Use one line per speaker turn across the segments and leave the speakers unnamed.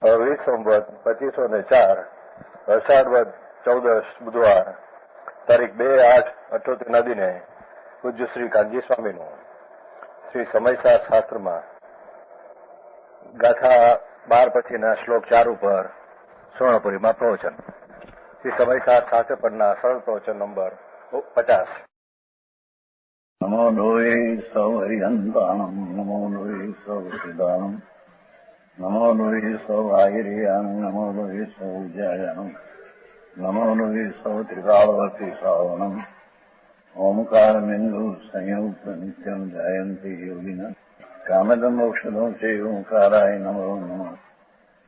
20 સંવત 2504 અષાઢ વદ 14 બુધવાર તારીખ 2/8/78 દિને પૂજ્ય શ્રી કાનજી સ્વામીનું શ્રી સમયસાર શાસ્ત્રમાં ગાથા 12 પછીના શ્લોક 4 ઉપર સ્વર્ણપુરીમાં પ્રવચન. શ્રી સમયસાર શાસ્ત્ર પરના સરળ પ્રવચન નંબર 50.
નમો લોહે સૌ હરિહંતાણમ, નમો લોહે સૌ સિદ્ધાણમ, નમો લોહે સૌ આહિર્યાણમ, નમો લોહે સૌ જયાણમ, નમો લોહે સૌ ત્રિકાળવતી શ્રાવણમ, ઓમકારમિંદુ સંયુક્ત નિત્યમ જયંતી યોગિના કામદમ ઔષધો છે ઓંકારાય નમો નમઃ.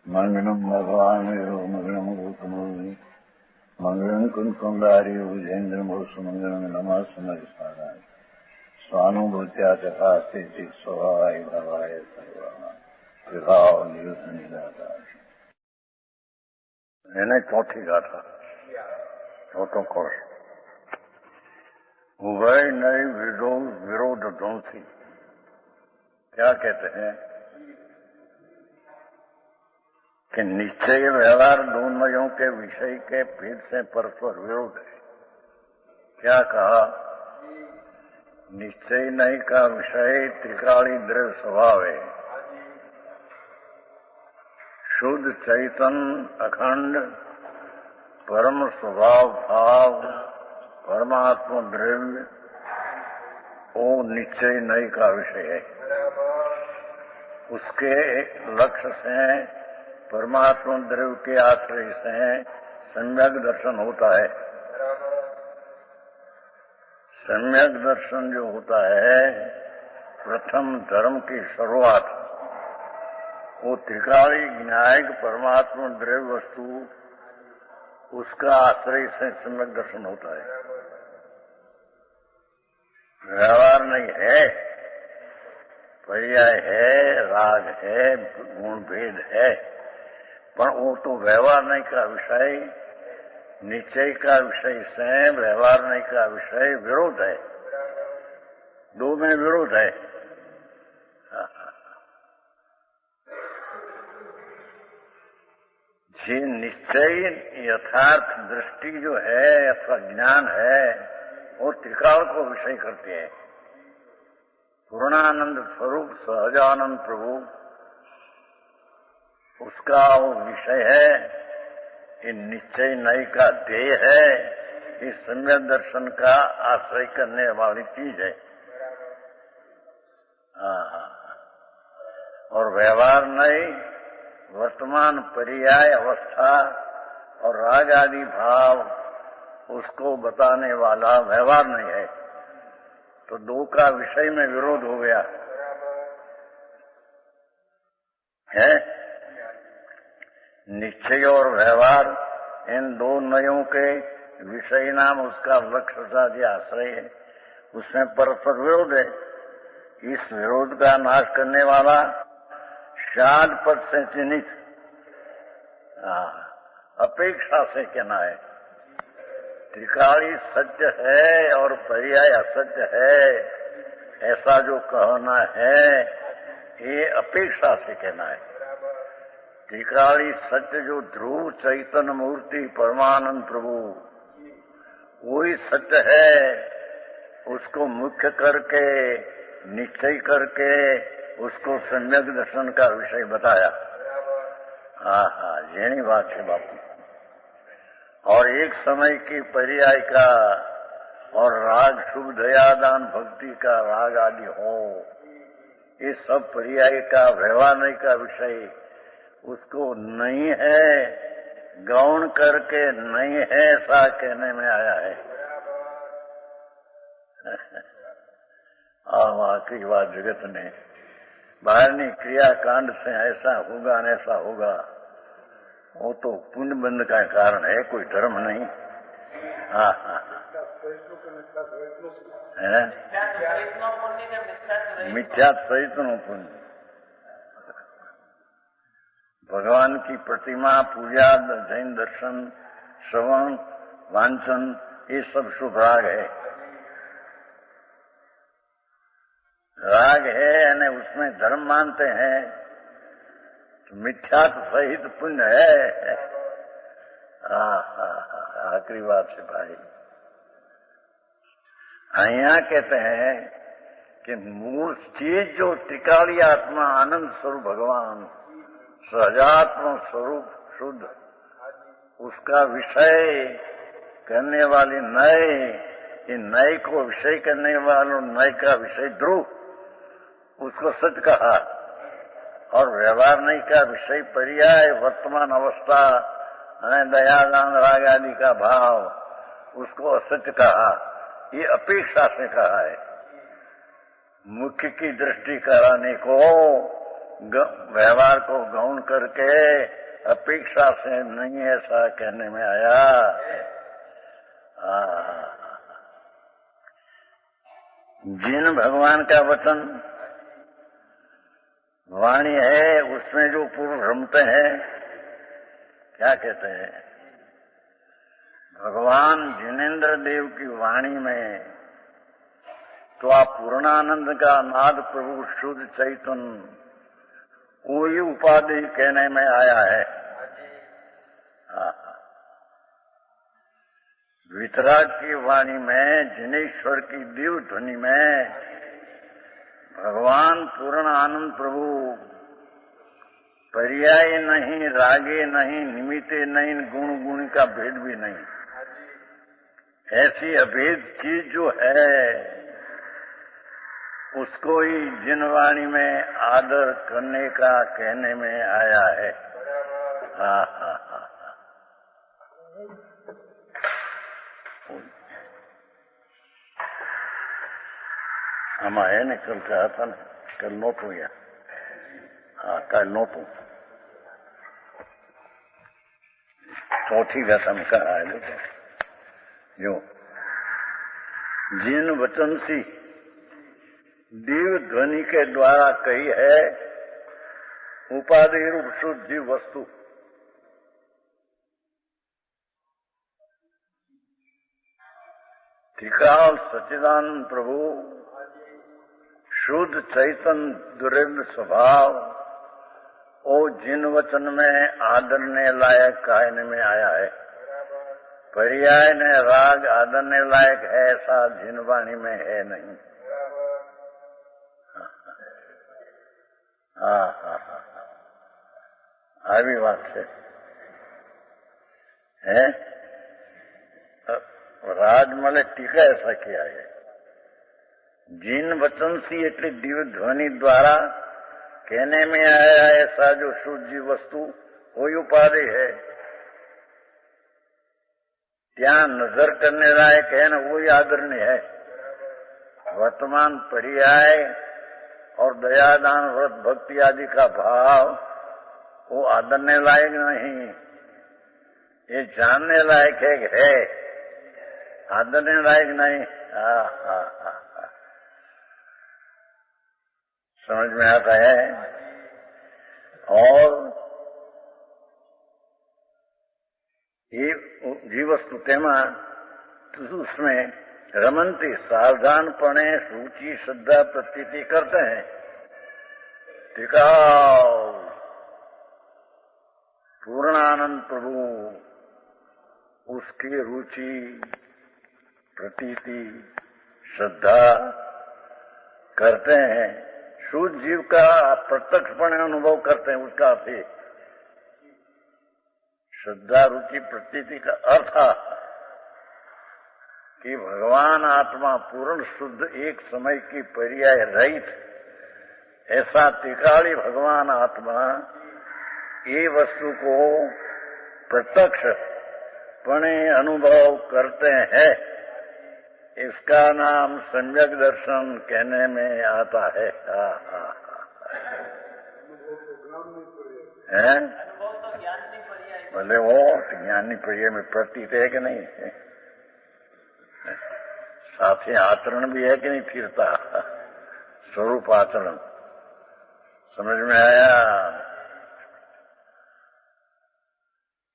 મંગળમ ભગવાન વિરો મંગળમ ગૌતમોની મંગળમ કુંકુંડારી ઉજેન્દ્રમો સુમંગળમ નમઃ સમયસારાય સ્વાનુભૂત્યા ચકાસ્તે સ્વભાવાય ભવાય સર્વા વિભાવ નિયુદ્ધ નિરાકાર. એને ચોથી ગાથા, ચોથો કોષ. उभय नए विरोध ध्वंसी. क्या कहते हैं कि निश्चय व्यवहार दोनों के विषय के भेद से परस्पर विरोध है. क्या कहा? निश्चय नय का विषय त्रिकाली द्रव्य स्वभाव है. शुद्ध चैतन अखंड परम स्वभाव भाव परमात्मा द्रव्य वो निश्चय नय का विषय है. उसके लक्ष्य से परमात्मा द्रव्य के आश्रय से सम्यक दर्शन होता है. सम्यक दर्शन जो होता है प्रथम धर्म की शुरुआत, वो त्रिकाली न्यायिक परमात्मा द्रव्य वस्तु उसका आश्रय से सम्यक दर्शन होता है. व्यवहार नहीं है, पर्याय है, राग है, गुण भेद है, पर वो तो व्यवहार नहीं का विषय, निश्चय का विषय से व्यवहार नहीं का विषय विरोध है. दो में विरोध है. जी निश्चय यथार्थ दृष्टि जो है अथवा ज्ञान है वो त्रिकाल को विषय करते हैं. पूर्णानंद स्वरूप सहजानंद प्रभु उसका वो विषय है. ये निश्चय नय का ध्येय है. इस सम्यक दर्शन का आश्रय करने वाली चीज है. और व्यवहार नहीं वर्तमान पर्याय अवस्था और राग आदि भाव उसको बताने वाला व्यवहार नहीं है. तो दो का विषय में विरोध हो गया है. निश्चय और व्यवहार इन दो नयों के विषय नाम उसका लक्ष्य साध्य आश्रय है. उसमें परस्पर विरोध है. इस विरोध का नाश करने वाला शाद पद से चिन्हित अपेक्षा से कहना है. त्रिकाली सत्य है और पर्याय असत्य है ऐसा जो कहना है ये अपेक्षा से कहना है. त्रिकाली सत्य जो ध्रुव चैतन्य मूर्ति परमानंद प्रभु वही सत्य है. उसको मुख्य करके निश्चय करके उसको सम्यक दर्शन का विषय बताया. यही बात है बापू. और एक समय की पर्याय का और राग शुभ दयादान भक्ति का राग आदि हो, ये सब पर्याय का व्यवहार नहीं का विषय उसको नहीं है गौण करके नहीं है ऐसा कहने में आया है. वाकई बात जगत ने बाहरनी क्रियाकांड से ऐसा होगा न ऐसा होगा वो तो पुण्य बंध का कारण है, कोई धर्म नहीं. मिथ्या सहित नो पुण्य. भगवान की प्रतिमा पूजा जैन दर्शन श्रवण वांचन ये सब शुभ राग है. राग है यानी उसमें धर्म मानते हैं मिथ्या सहित पुण्य है। आखिरी बात है भाई। यहाँ कहते हैं कि मूल चीज जो त्रिकाली आत्मा आनंद स्वरूप भगवान सहजात्म स्वरूप शुद्ध, उसका विषय करने वाली नए, इन नए को विषय करने वालों नए का विषय ध्रुव, उसको सच कहा। और व्यवहार नहीं का विषय पर्याय वर्तमान अवस्था दया दान राग आदि का भाव, उसको असत्य कहा। ये अपेक्षा से कहा है। मुख्य की दृष्टि कराने को व्यवहार को गौण करके अपेक्षा से नहीं ऐसा कहने में आया। जिन भगवान का वचन वाणी है उसमें जो पुरुष रमते हैं, क्या कहते हैं, भगवान जिनेन्द्र देव की वाणी में तो आप पूर्णानंद का नाद प्रभु शुद्ध चैतन्य वही उपाधि कहने में आया है। वितराग की वाणी में जिनेश्वर की दिव्य ध्वनि में भगवान पूर्ण आनंद प्रभु पर्याय नहीं, रागे नहीं, निमित्ते नहीं, गुण गुण का भेद भी नहीं। ऐसी अभेद चीज जो है उसको ही जिन वाणी में आदर करने का कहने में आया है। हम आए न कल कहा था न, कल नोटू या कल नोटू चौथी व्यथा में कहा है। जो जिन वचन सी दिव्य ध्वनि के द्वारा कही है उपाधि रूप शुद्ध जीव वस्तु, त्रिकाल सच्चिदानंद प्रभु शुद्ध चैतन्य दुरेन्द्र स्वभाव, ओ जिन वचन में आदरने लायक कहने में आया है। पर्याय ने राग आदरने लायक है ऐसा जिन वाणी में है नहीं। આવી વાત છે है। राजमले टीका ऐसा किया है, जिन वचन सी एटली दिव्य ध्वनि द्वारा कहने में आया ऐसा जो शुद्ध जीव वस्तु कोई उपाधि है, ત્યાં नजर करने लायक है न वही आदरणीय है। वर्तमान पर्याय और दयादान व्रत भक्ति आदि का भाव वो आदरने लायक नहीं, ये जानने लायक है, आदरने लायक नहीं। समझ में आता है। और ये जीवस्तु तेमा उसमें रमनती सावधानपणे रुचि श्रद्धा प्रतीति करते हैं। टिकाओ पूर्णानंद प्रभु उसकी रुचि प्रतीति श्रद्धा करते हैं, शुद्ध जीव का प्रत्यक्षपणे अनुभव करते हैं। उसका अर्थ श्रद्धा रुचि प्रतीति का अर्थ कि भगवान आत्मा पूर्ण शुद्ध एक समय की पर्याय रहित ऐसा त्रिकाली भगवान आत्मा ये वस्तु को प्रत्यक्ष पणे अनुभव करते हैं। इसका नाम सम्यक दर्शन कहने में आता है। भले वो ज्ञानी पर्याय में प्रतीत है कि नहीं है, साथ ही आचरण भी है कि नहीं फिरता, स्वरूप आचरण। समझ में आया।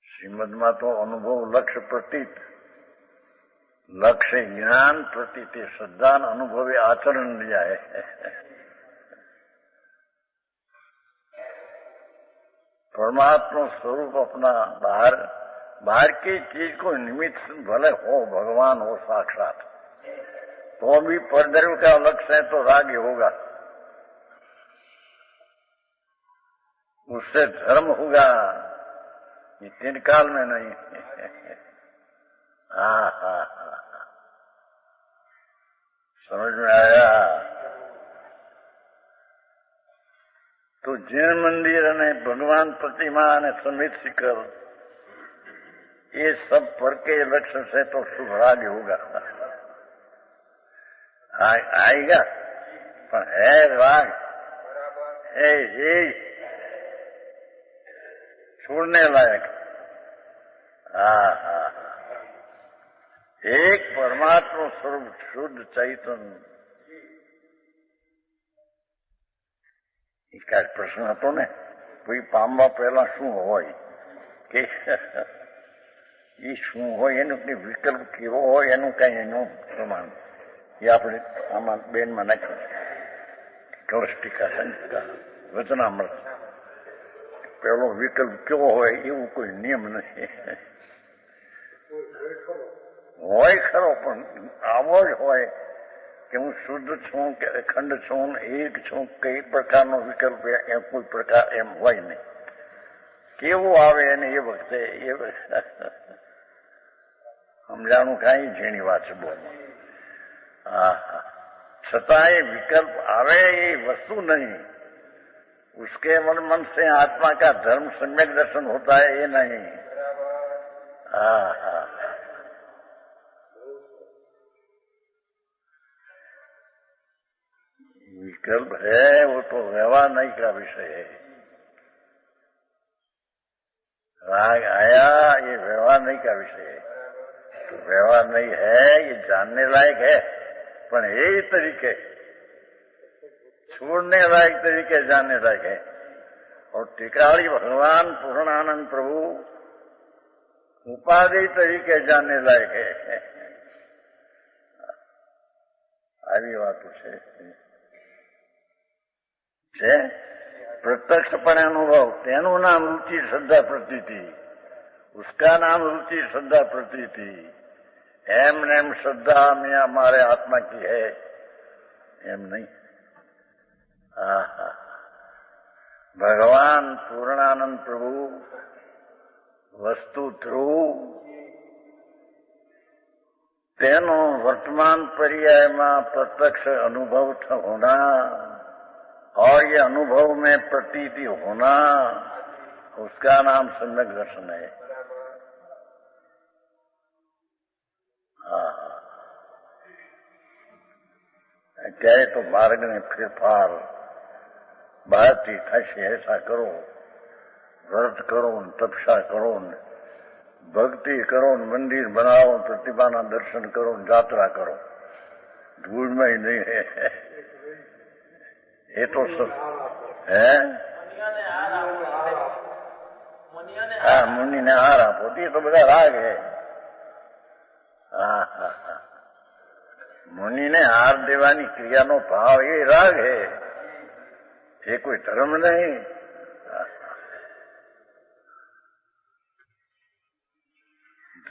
श्रीमद में तो अनुभव लक्ष्य प्रतीत, लक्ष्य ज्ञान प्रतीत श्रद्धा अनुभवी आचरण लिया है। परमात्मा स्वरूप अपना बाहर की चीज को निमित्त भले हो, भगवान हो साक्षात, तो भी परद्रव्य का लक्ष्य है तो राग ही होगा, उससे धर्म होगा, ये तीन काल में नहीं। समझ में आया? तो जैन मंदिर ने भगवान प्रतिमा ने समित शिखर ये सब पर के लक्ष्य से तो शुभ राग होगा, आएगा, पर है राग है ये छोड़ने लायक। एक परमात्मा स्वरूप शुद्ध चैतन्य, एक प्रश्न હતો ને, કોઈ પામવા પહેલા શું હોય કે એ શું હોય એનું કઈ વિકલ્પ કેવો હોય એનું કઈ એનું પ્રમાણ એ આપણે આમાં બેનમાં નાખ્યું કલષ્ટિકા સંહિતા વચનામૃત પેલો વિકલ્પ કેવો હોય એવું કોઈ નિયમ નથી હોય ખરો, પણ આવો જ હોય કે હું શુદ્ધ છું કે અખંડ છું, એક છું, કઈ પ્રકારનો વિકલ્પ એમ કોઈ પ્રકાર એમ હોય નહીં, કેવું આવે એને એ વખતે સમજાણું કાંઈ ઝીણી વાત છે બહુ। છતાંય વિકલ્પ આવે એ વસ્તુ नहीं, उसके मन से आत्मा का धर्म सम्यक दर्शन होता है ये नहीं। विकल्प है वो तो व्यवहार नहीं का विषय है। राग आया ये व्यवहार नहीं का विषय है, तो व्यवहार नहीं है ये जानने लायक है, पर यही तरीके छोड़ने लायक तरीके जानने लायक है। और टिकाड़ी भगवान पूर्णानंद प्रभु उपाधि तरीके जानने लायक है। આવી વાતો છે प्रत्यक्षपणे अनुभव, तेનું नाम रुचि श्रद्धा प्रतीति, उसका नाम रुचि श्रद्धा प्रतीति। एम नेम श्रद्धा में हमारे आत्मा की है एम नहीं। भगवान पूर्णानंद प्रभु वस्तु ध्रुव तेनो वर्तमान पर्याय में प्रत्यक्ष अनुभव होना और ये अनुभव में प्रतीति होना, उसका नाम सम्यक दर्शन है। कहे तो मार्ग में फेरफार बाती थशे, ऐसा करो, व्रत करो, तपस्या करो, भक्ति करो, मंदिर बनाओ, प्रतिभा दर्शन करो, यात्रा करो, धूल में ही नहीं है। ये तो सब है। हाँ, मुनि ने हार आपो, ये तो बड़ा राग है। मुनि ने हार देवानी क्रियानो भाव ये राग है, ये कोई धर्म नहीं।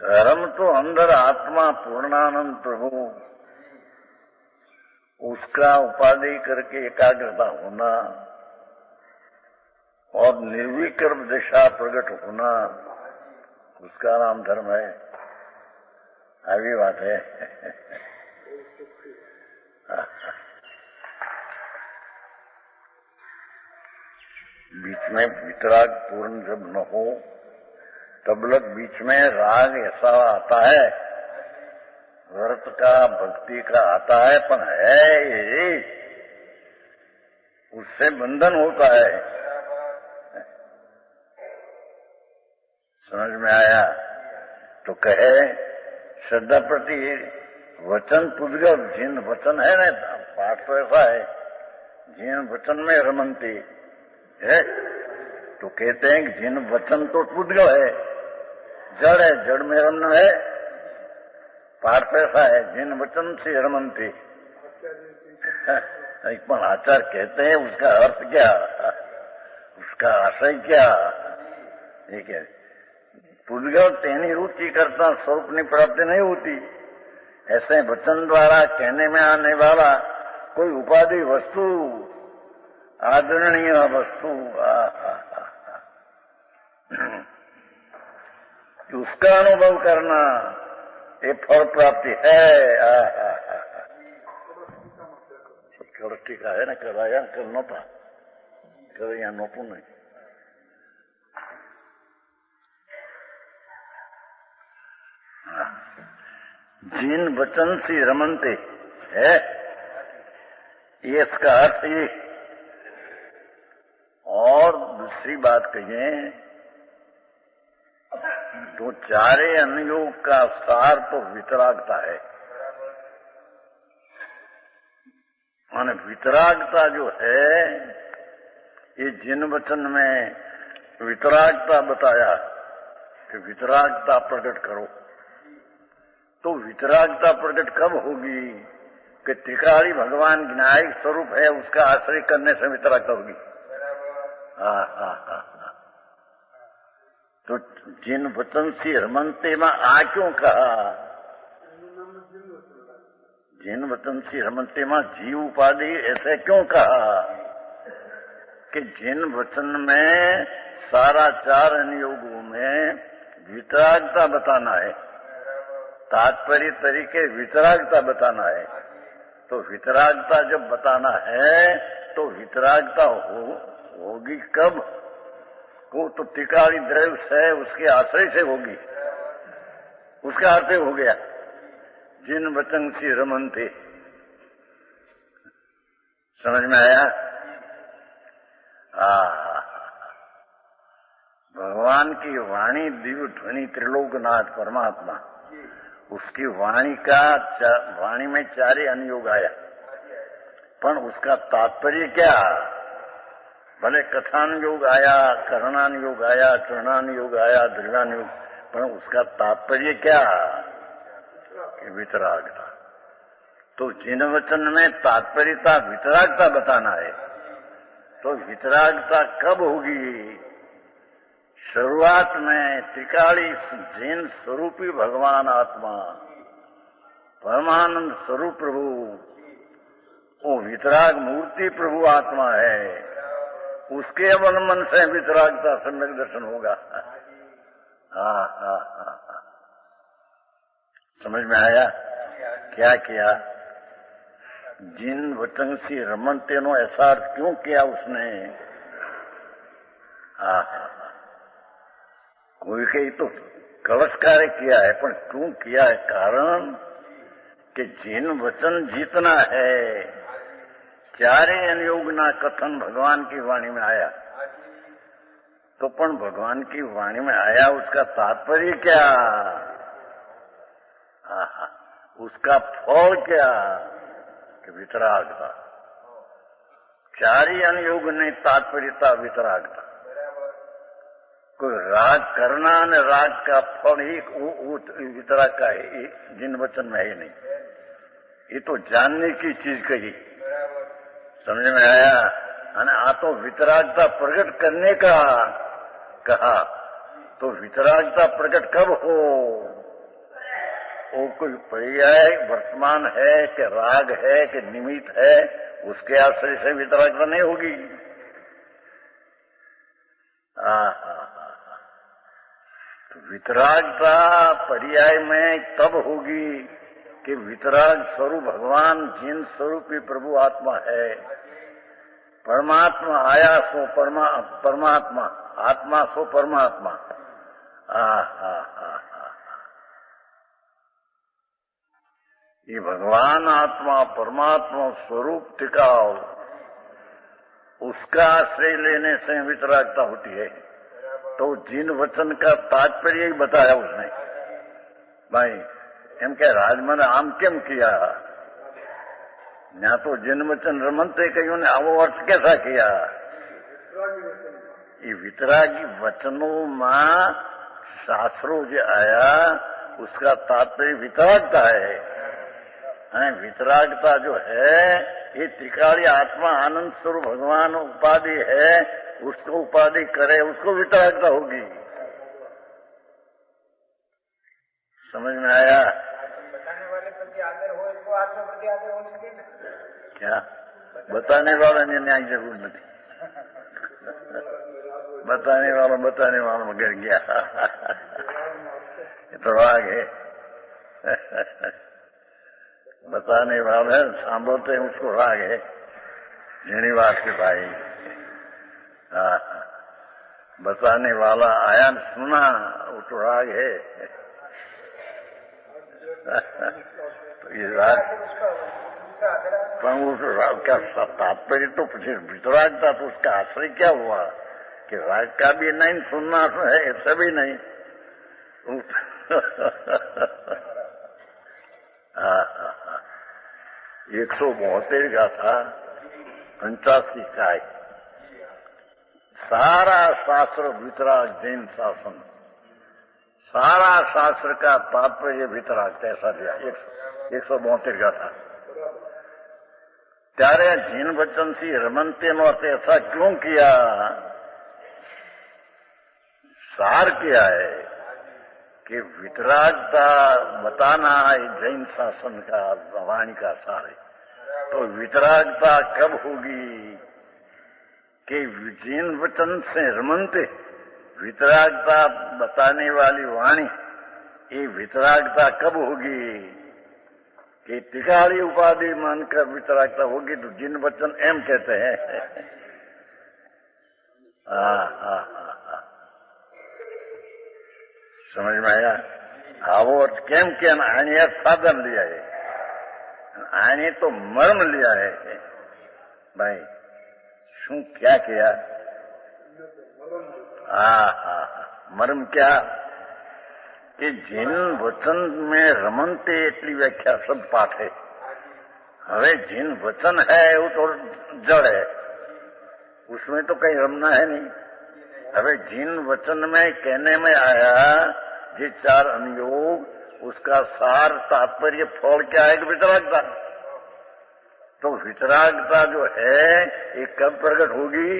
धर्म तो अंदर आत्मा पूर्णानंद प्रभु उसका उपाधि करके एकाग्रता होना और निर्विकल्प दिशा प्रकट होना, उसका नाम धर्म है। આવી बात है। बीच में वितराग पूर्ण जब न हो तब लग बीच में राग ऐसा आता है, व्रत का भक्ति का आता है, पर है ये उससे बंधन होता है। समझ में आया? तो कहे श्रद्धा प्रति वचन पुद्गल, जिन वचन है ना, पाठ तो ऐसा है, जिन वचन में रमनती है, तो कहते हैं कि जिन वचन तो पुद्गल है, जड़ है, जड़ में रमन है। पाठ ऐसा है, जिन वचन से रमनती, पर आचार कहते हैं उसका अर्थ क्या, उसका आशय क्या। ठीक है, પૂતગલ તેની रुचि करता स्वरूप की प्राप्ति नहीं होती। ऐसे वचन द्वारा कहने में आने वाला कोई उपाधि वस्तु, आदरणीय वस्तु, उसका अनुभव करना ये फल प्राप्ति है। टीका है ना, कराया कर नोता कर यहाँ नोपू नहीं। जिन वचन से रमनते है, ये इसका अर्थ ये। और दूसरी बात कहिए तो चारे अनुयोग का सार तो वितरागता है। माने वितरागता जो है, ये जिन वचन में वितरागता बताया कि वितरागता प्रकट करो, तो वितरागता प्रकट कब होगी कि त्रिकाली भगवान न्यायिक स्वरूप है, उसका आश्रय करने से वितरागता होगी। तो जिन वचन से रमनते में आ क्यों कहा? जिन वचन से रमनते में जीव उपाधि ऐसे क्यों कहा कि जिन वचन में सारा चार अनुयोगों में वितरागता बताना है, तात्पर्य तरीके वितरागता बताना है। तो वितरागता जब बताना है तो वितरागता होगी कब? वो तो टिकाड़ी द्रव्य है, उसके आश्रय से होगी। उसका अर्थ हो गया जिन वचन से रमन थे। समझ में आया? भगवान की वाणी दिव्य ध्वनि त्रिलोकनाथ परमात्मा, उसकी वाणी में चारे अनुयोग आया, पर उसका तात्पर्य क्या? भले कथानुयोग आया, करणानुयोग आया, चरणानुयोग आया, दृढ़ानुयोग, पर उसका तात्पर्य क्या? कि वितरागता। तो जिन वचन में तात्पर्यता वितरागता बताना है, तो वितरागता कब होगी? शुरुआत में त्रिकाली जिन स्वरूपी भगवान आत्मा, परमानंद स्वरूप प्रभु, वो वितराग मूर्ति प्रभु आत्मा है, उसके अवलंबन से वितरागता सम्यक दर्शन होगा। समझ में आया? क्या किया? जिन वचन से रमनते नो ऐसा अर्थ क्यों किया उसने? कोई कहीं तो कलश कार्य किया है, पर क्यों किया है? कारण कि जिन वचन जीतना है, चारे अनुयोग ना कथन भगवान की वाणी में आया, तो पण भगवान की वाणी में आया, उसका तात्पर्य क्या? उसका फल क्या? कि वितरागता। चारी अनुयोग ने तात्पर्यता वितरागता। कोई राग करना न राग का फल ही वितराग का है, जिन वचन में है नहीं। ये तो जानने की चीज कही। समझ में आया? आ तो वितरागता प्रकट करने का कहा, तो वितरागता प्रकट कब हो? वो कोई पर्याय वर्तमान है कि राग है कि निमित्त है, उसके आश्रय से वितरागता नहीं होगी। तो वितरागता पर्याय में तब होगी कि वितराग स्वरूप भगवान जिन स्वरूपी प्रभु आत्मा है, परमात्मा आया सो परमात्मा, आत्मा सो परमात्मा। ये भगवान आत्मा परमात्मा स्वरूप टिकाओ, उसका आश्रय लेने से वितरागता होती है। तो जिन वचन का तात्पर्य ही बताया उसने। भाई एम क्या राजमन आम केम किया? ना तो जिन वचन रमनते कहीं ने आवो अर्थ कैसा किया? ये वितरागी वचनों में शास्त्रों जो आया, उसका तात्पर्य वितरागता है। वितरागता जो है, ये त्रिकाली आत्मा आनंद स्वरूप भगवान उपाधि है, उसको उपाधि करे, उसको वितरागता होगी। समझ में आया?
बताने वाले प्रति आदर हो इसको आत्मा प्रति आदर हो सके ना?
क्या बताने वाला ने न्याय जरूर नहीं, बताने वाला में गिर गया। ये तो राग है। बताने वाले सांभोते उसको राग है। श्रीनिवास के भाई बताने वाला आया सुना वो तो राग है। तो ये राग पर उस राग का तात्पर्य तो फिर वितराग था, तो उसका आश्रय क्या हुआ कि राग का भी नहीं सुनना है, ऐसा भी नहीं। 172 का था, 85 का है। सारा शास्त्र वितराग जैन शासन, सारा शास्त्र का तात्पर्य वितराग कैसा दिया। 172 का था। त्यारे जीन वचन सी रमनते नो ऐसा क्यों किया? सार किया है कि वितरागता बताना है जैन शासन का वाणी का सार है। तो वितरागता कब होगी कि जीन वचन से रमनते, वितरागता बताने वाली वाणी, ये वितरागता कब होगी कि टिकाली उपाधि मानकर वितरागता होगी। तो जिन वचन एम कहते हैं। समझ में आया? આવો કેમ કેમ આને સાધન लिया है, आने तो मर्म लिया है। भाई शू क्या किया? मर्म क्या कि जिन वचन में रमनते એટલી व्याख्या सब पाठ है। હવે जिन वचन है वो तो जड़ है, उसमें तो कहीं रमना है नहीं। હવે जिन वचन में कहने में आया ये 4 अनुयोग, उसका सार तात्पर्य फल क्या है कि वितरागता। तो वितरागता जो है ये कब प्रकट होगी?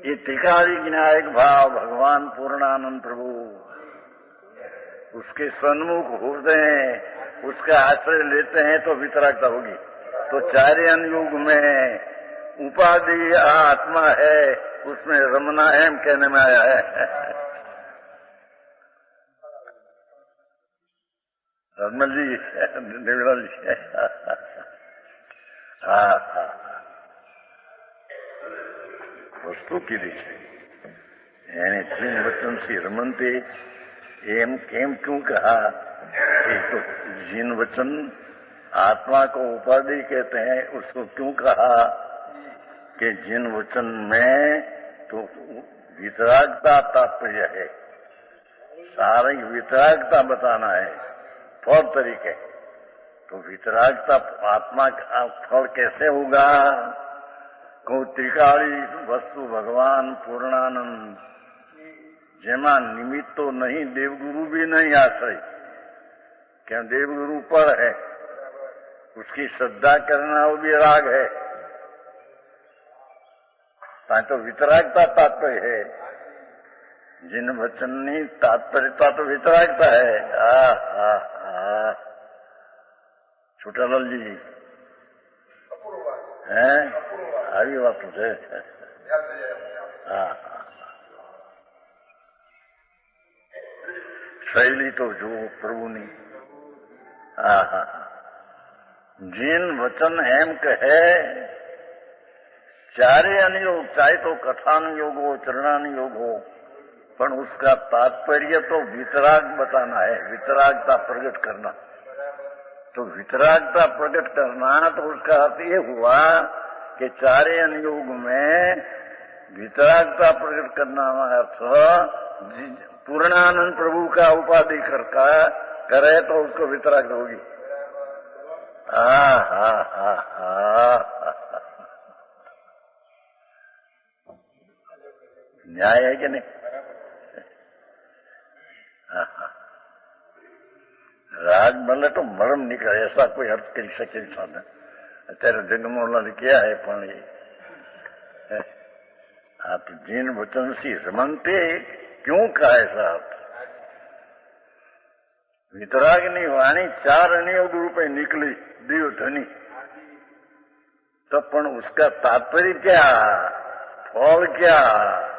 ये टिकारी ज्ञायक भाव भगवान पूर्णानंद प्रभु उसके सन्मुख होते हैं, उसका आश्रय लेते हैं तो वितरागता होगी। तो 4 अनुयोग में उपाधि आत्मा है, उसमें रमना एम कहने में आया है। रमन जी, निर्मल जी, वस्तु की दिशा यानी जिन वचन से रमनते एम केम क्यों कहा? एक तो जिन वचन आत्मा को उपाधि कहते हैं, उसको क्यों कहा कि जिन वचन में तो वितरागता तात्पर्य है, सारी वितरागता बताना है फल तरीके। तो वितरागता आत्मा का फल कैसे होगा? को त्रिकाली वस्तु भगवान पूर्णानंद, जेमा निमित्त तो नहीं, देवगुरु भी नहीं आश्रय, क्यों देवगुरु पर है, उसकी श्रद्धा करना वो भी राग है। तो वितरागता तात्पर्य है, जिन वचननी तात्पर्यता तो वितरागता है। छोटालाल जी हैं આવી વાતો છે। शैली तो जो प्रभुनी जिन वचन एम कहे 4 अनुयोग, चाहे तो कथानुयोग हो, चरणानुयोग हो, पर उसका तात्पर्य तो वितराग बताना है, वितरागता प्रकट करना। तो वितरागता प्रकट करना तो उसका अर्थ ये हुआ कि 4 अनुयोग में वितरागता प्रकट करना अर्थ पूर्णानंद प्रभु का उपाधि करे तो उसको वितरागता होगी। न्याय है कि नहीं? राग बने तो मरम निकले, ऐसा कोई अर्थ कर सके इंसान। અત્યારે જગમોહનલાલ क्या है પણ आप जिन वचन सी रमनते क्यों का ऐसा अर्थ? वितरागनी वाणी 4 नियोग रूपे निकली दियो धनी, तो पण उसका तात्पर्य क्या, फल क्या,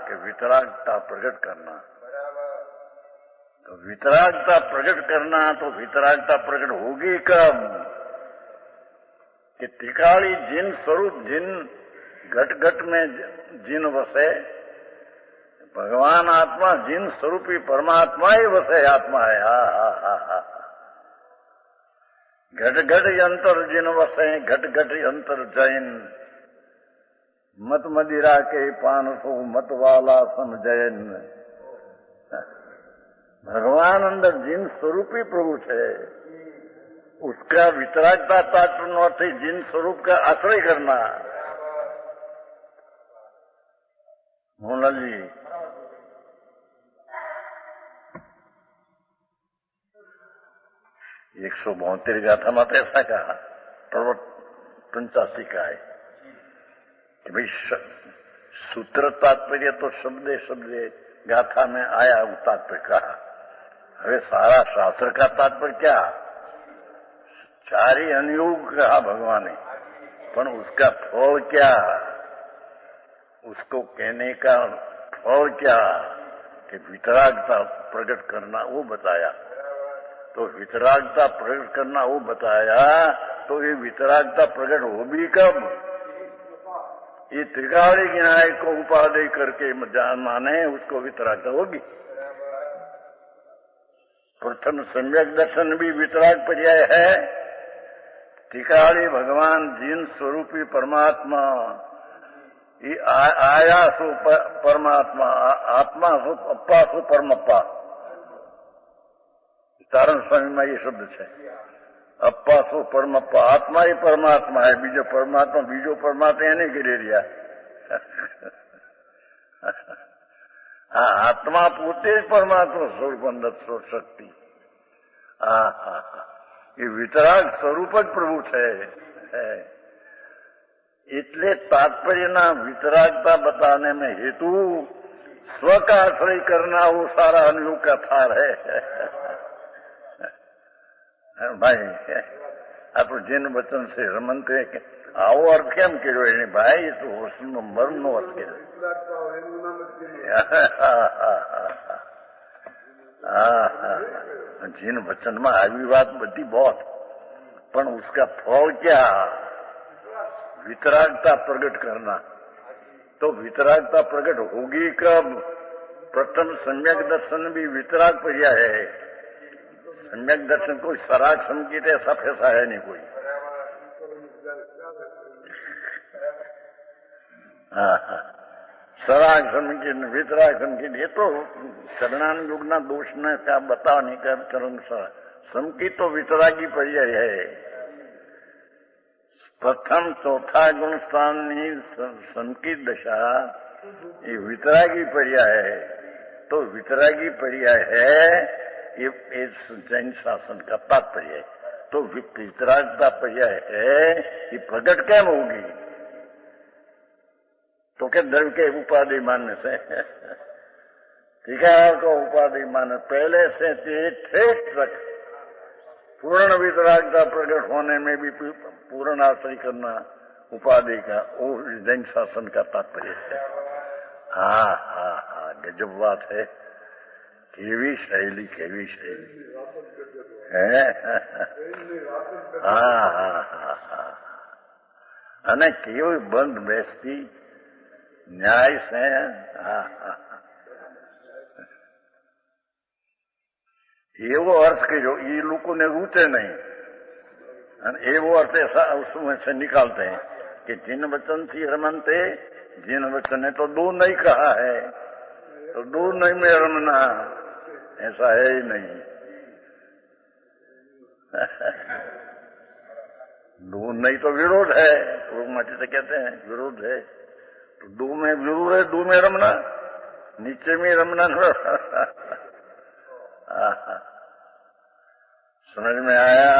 कि वितरागता प्रकट करना। तो वितरागता प्रकट करना, तो वितरागता प्रकट होगी कब, कि त्रिकाली जिन स्वरूप, जिन घट घट में जिन वसे, भगवान आत्मा जिन स्वरूपी परमात्मा ही वसे आत्मा है। घट घट अंतर जिन वसे, घट घट अंतर जैन, मत मदिरा के पान सो मत वाला समझैन। भगवान अंदर जिन स्वरूपी प्रभु है, उसका वितरागता तात्पर्य अर्थ जिन स्वरूप का आश्रय करना। मोहनलाल जी, एक 172 गाथा में ऐसा कहा, पर्वत 85 का है कि भाई सूत्र तात्पर्य तो शब्दे शब्दे गाथा में आया, वो तात्पर्य कहा। अरे सारा शास्त्र का तात्पर्य क्या, 4 ही अनुयोग कहा भगवान ने, पर उसका फल क्या, उसको कहने का फल क्या, कि वितरागता प्रकट करना, वो बताया। तो वितरागता प्रकट करना वो बताया, तो ये वितरागता प्रकट हो भी कब, ये त्रिकाली न्याय को उपादेय करके माने, उसको वितरागता होगी। प्रथम सम्यक दर्शन भी वितराग पर्याय है। त्रिकाली भगवान जिन स्वरूपी परमात्मा, ये आया सो परमात्मा, आत्मा सो अप्पा सो परमप्पा। तारण स्वामी में ये शब्द है, अप्पा सो परमप्पा, आत्मा ही परमात्मा है, बीजो परमात्मा, बीजो परमात्मा એને કરી રહ્યા। हाँ, आत्मा पोते જ परमात्मा स्वरूप अंदर शक्ति। ये वितराग स्वरूप જ प्रभु है। એટલે तात्पर्यना वितरागता बताने में हेतु स्व का आश्रय करना, वो सारा अनुयोग का थार है। भाई आप जिन वचन से रमनते આવો અર્થ કેમ કર્યો એને ભાઈ, એ તો હોશનો મર્મનો અર્થ કર્યો। जिन वचन में આવી વાત બધી बहुत, પણ उसका फल क्या, वितरागता प्रकट करना। तो वितरागता प्रकट होगी कब, प्रथम सम्यक दर्शन भी वितराग पर्याय है। सम्यक दर्शन कोई सराग संगीत ऐसा फैसा है नहीं कोई। सराग संगीत, वितराग संगीत, ये तो शरणान युग ना दोष न क्या बताने का चरण संगीत तो वितरागी पर्याय है। प्रथम चौथा गुण स्थान संगीत दशा ये वितरागी पर्याय है। तो वितरागी पर्याय है, ये जैन शासन का तात्पर्य है। तो वितरागता पर्याय है, ये प्रकट कैम होगी, तो क्या द्रव्य के उपाधि मानने से, ठीक है, तो उपाधि माने पहले से ठेठ तक पूर्ण वितरागता प्रकट होने में भी पूर्ण आश्रय करना उपाधि का, वो जैन शासन का तात्पर्य है। हाँ हाँ हाँ, गजब बात है। केवी शैली, केवी शैली है। हाँ हाँ हाँ हाँ, અને કેવી બંધ બેસતી ન્યાય છે। હા હા, એવો અર્થ કર્યો એ લોકોને રૂચે નહીં, અને એવો अर्थ ऐसा उसमें से निकालते हैं कि जिन वचन से रमनते, जिन वचन ने तो दो नहीं कहा है, तो दो नहीं में रमना, ऐसा है ही नहीं। दो नहीं तो विरोध है, लोग माटी से कहते हैं विरोध है। तो दो में विरोध है, दो में रमना, नीचे में रमना। समझ में आया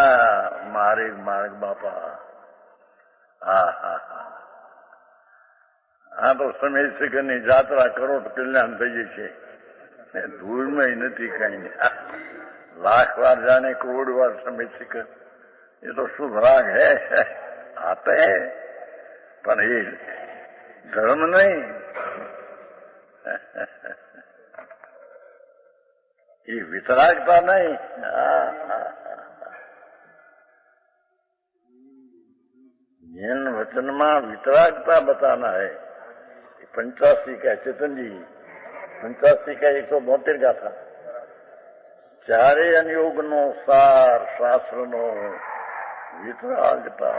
मार्ग मार्ग बापा। हाँ, तो समय से कहीं यात्रा करो तो कल्याण થઈ જશે, ધૂળમાં નથી કઈ। लाख बार जाने करोड़ बार समझ सीख, ये तो शुभ राग है, आते हैं, पर ये धर्म नहीं, ये वितरागता नहीं। जिन वचन में वितरागता बताना है, 85 का चेतन जी 85 का 172 का था। चारे अनुयोग नो सार शास्त्र नो वितरागता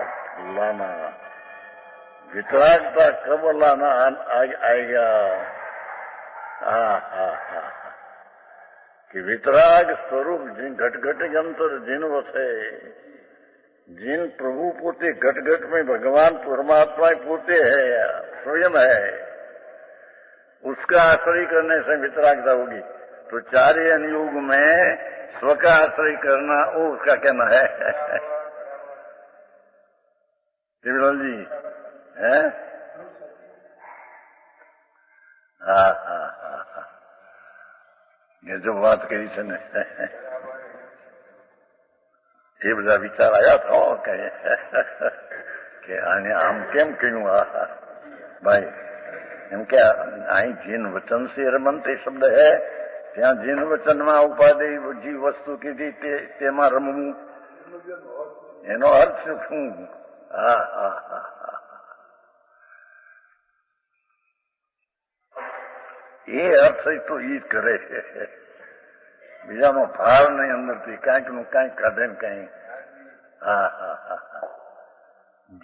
लाना। वितरागता कब लाना आएगा? कि वितराग स्वरूप जिन घट घट अंतर जिन वसे, जिन प्रभु पोते घट घट में भगवान परमात्मा पोते है, स्वयं है, उसका आश्रय करने से वितरागता होगी। तो चारे अनुयोग में स्व का आश्रय करना, वो उसका कहना है। शिवलाल जी है? ये जो बात कही છે ને, એ બધા વિચાર આવ્યા था કે આને આમ કેમ કહ્યું? ભાઈ એમ કે અહીં જીન વચન से રમંતે શબ્દ है, ત્યાં જીન વચનમાં ઉપાધિ જે વસ્તુ કીધી તેમાં રમવું, એનો અર્થ શું? એ અર્થ તો ઈ જ કરે છે, બીજાનો ભાર નહીં અંદરથી, કાંઈક નું કાંઈક કાઢે ને કાંઈ.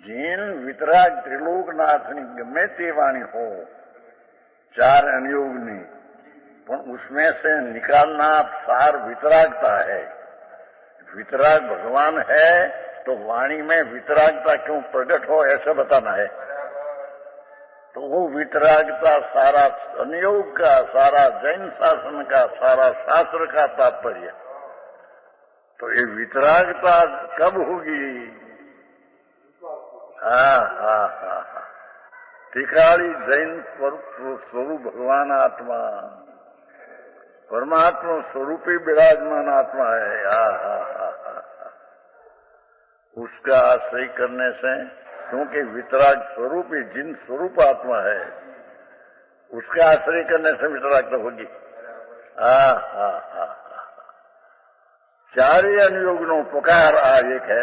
જીન વિતરાગ ત્રિલોકનાથની ગમે તે વાણી हो, चार अनुयोगनी, पर उसमें से निकालना सार वितरागता है। वितराग भगवान है तो वाणी में वितरागता क्यों प्रकट हो, ऐसा बताना है। तो वो वितरागता सारा अनुयोग का, सारा जैन शासन का, सारा शास्त्र का तात्पर्य। तो ये वितरागता कब होगी? टिकाड़ी जैन स्वरूप भगवान आत्मा, परमात्मा स्वरूपी विराजमान आत्मा है। उसका आश्रय करने से, क्योंकि वितराग स्वरूप ही जिन स्वरूप आत्मा है, उसका आश्रय करने से वितरागता होगी। चारे अनुयोगनो पुकार आज एक है।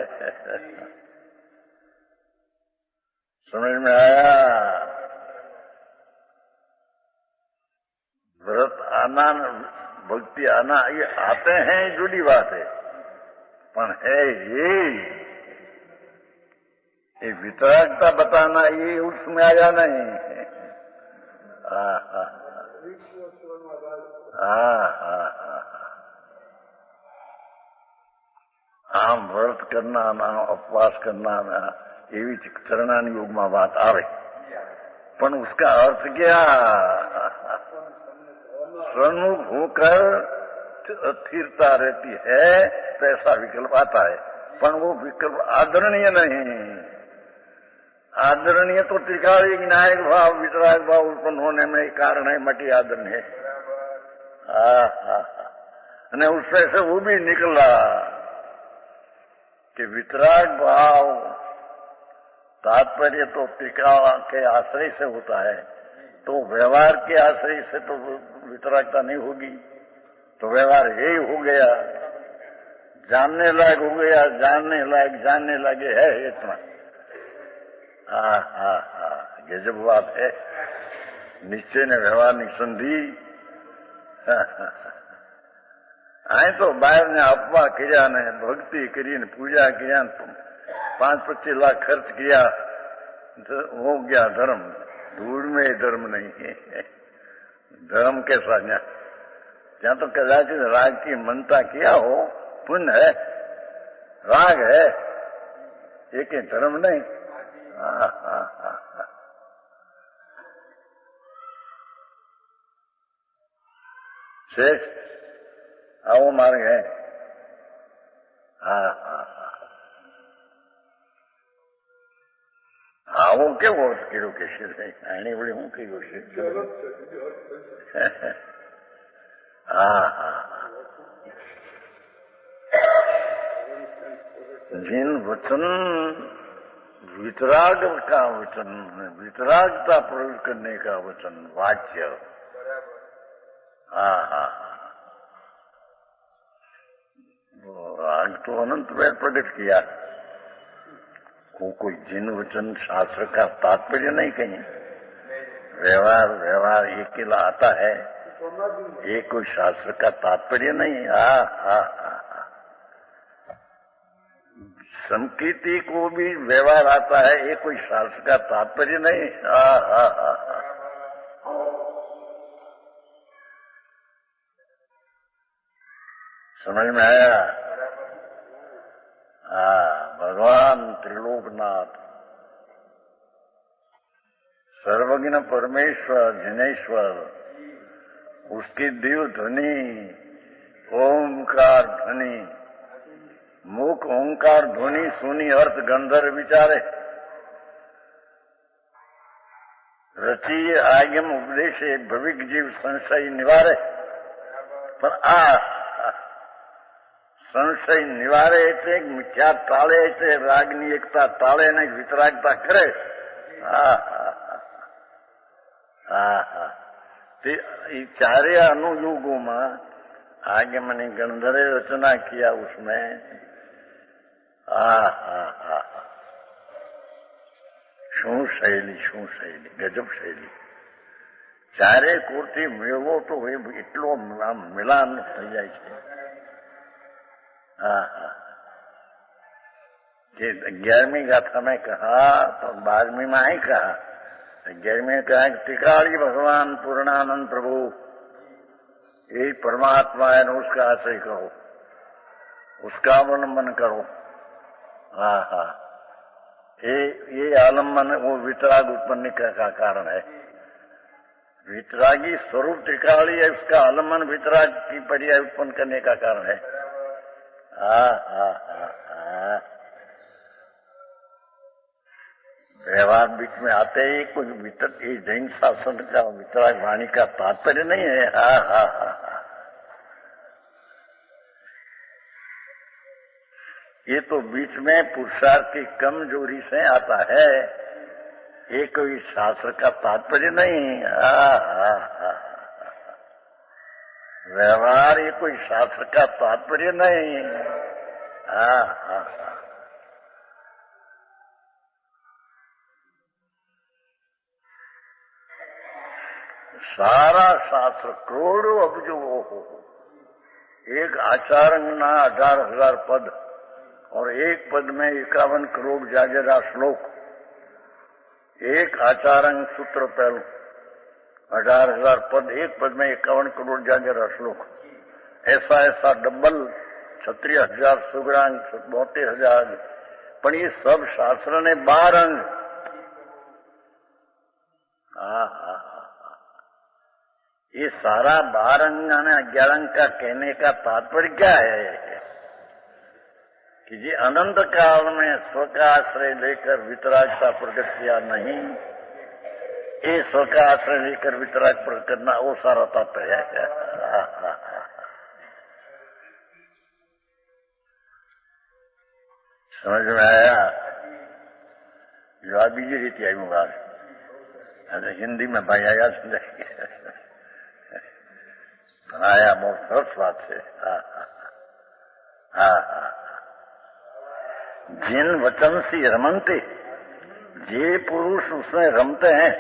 समझ में आया? व्रत आना, भक्ति आना, ये आते हैं, जुड़ी बात है, पर है ये वितरागता बताना, ये उसमें आया नहीं। આમ વ્રત કરना, ઉપવાસ करना, એવી ચરણાની યોગમાં વાત આવે, પણ उसका अर्थ क्या? सन्मुख होकर स्थिरता रहती है, तो ऐसा विकल्प आता है, पर वो विकल्प आदरणीय नहीं। आदरणीय तो त्रिकाली विनायक भाव, वितराग भाव उत्पन्न होने में कारण है, मटी आदरणीय। અને उसमें से वो भी निकला कि वितराग भाव तात्पर्य तो टीका के आश्रय से होता है, तो व्यवहार के आश्रय से तो वितरागता नहीं होगी। तो व्यवहार यही हो गया, जानने लायक हो गया, जानने लायक जानने लगे है इतना। ये जब बात है निश्चय ने व्यवहार ની સંધિ। અહીં તો બહારને આપવા કર્યા ને ભક્તિ કરીને પૂજા કર્યા, 5-25 लाख खर्च किया, हो गया धर्म। धूल में धर्म नहीं है। धर्म कैसा? जहां तो कदाचित राग की मनता किया हो, पुण्य है, राग है, एक धर्म नहीं। शेष આવો માર્ગ હે। આવો કેવો કર્યો કે છે? આની વળી હું કર્યું છે? जिन वचन वितराग का वचन, वितरागता प्रयोग करने का वचन, वाच्य। राग तो अनंत में प्रकट किया। कोई जिन वचन शास्त्र का तात्पर्य नहीं कहीं। व्यवहार ये केला आता है, ये कोई शास्त्र का तात्पर्य नहीं। संकीर्ति को भी व्यवहार आता है, ये कोई शास्त्र का तात्पर्य नहीं। समझ में आया? भगवान त्रिलोकनाथ, सर्वज्ञ परमेश्वर जिनेश्वर, उसकी दिव्य ध्वनि, ओंकार ध्वनि, मुख ओंकार ध्वनि सुनी अर्थ गंधर्व विचारे, रची आगम उपदेशे भविक जीव संशय निवारे। पर संशय निवारे એટલે મિથ્યા ટાળે એટલે રાગની એકતા ટાળે ને વિતરાગતા કરે। તે ચારે अनुयुगों आगमनी गंधर्व रचना किया उसमें। શું શૈલી ગજબ શૈલી। ચારે કોરથી મેળવો તો એટલો મિલાન થઈ જાય છે। ये 11वीं गाथा में कहा तो 12वीं में ही कहा। 11वीं में कहा कि टिकाली भगवान पूर्णानंद प्रभु यही परमात्मा है, उसका आश्रय करो, उसका अवलंबन करो। ये आलम्बन वो वितराग उत्पन्न का कारण है। वितरागी स्वरूप त्रिकाली है, उसका आलम्बन वितराग की पर्याय उत्पन्न करने का कारण है। व्यवहार बीच में आते ही कुछ ये जैन शासन का वितराग वाणी का तात्पर्य नहीं है। ये तो बीच में पुरुषार्थ की कमजोरी से आता है, ये कोई शास्त्र का तात्पर्य नहीं। व्यवहार ये कोई शास्त्र का तात्पर्य नहीं। सारा शास्त्र करोड़ों अब्जों हो, एक आचार्यना 18,000 पद और एक पद में 51 करोड़ जागेरा श्लोक, एक आचार्य सूत्र पहलू 18,000 पद, एक पद में 51 करोड़ जागेरा श्लोक। ऐसा डबल 36,000 सुगरांग 72,000। पर ये सब शास्त्र ने 12 अंग। ये सारा 12 अंग ने 11 अंग का कहने का तात्पर्य क्या है कि जी अनंत काल में स्व का आश्रय लेकर वितरागता प्रकट किया नहीं, ये स्व का आश्रय लेकर वितराग प्रकट करना वो सारा तात्पर्य है। समझ में आया? जो बीजी रीति आई मुबाद हिंदी में भाई आया समझाएंगे आया बहुत सरस बात से। जिन वचन से रमनते, जे पुरुष उसमें रमते हैं,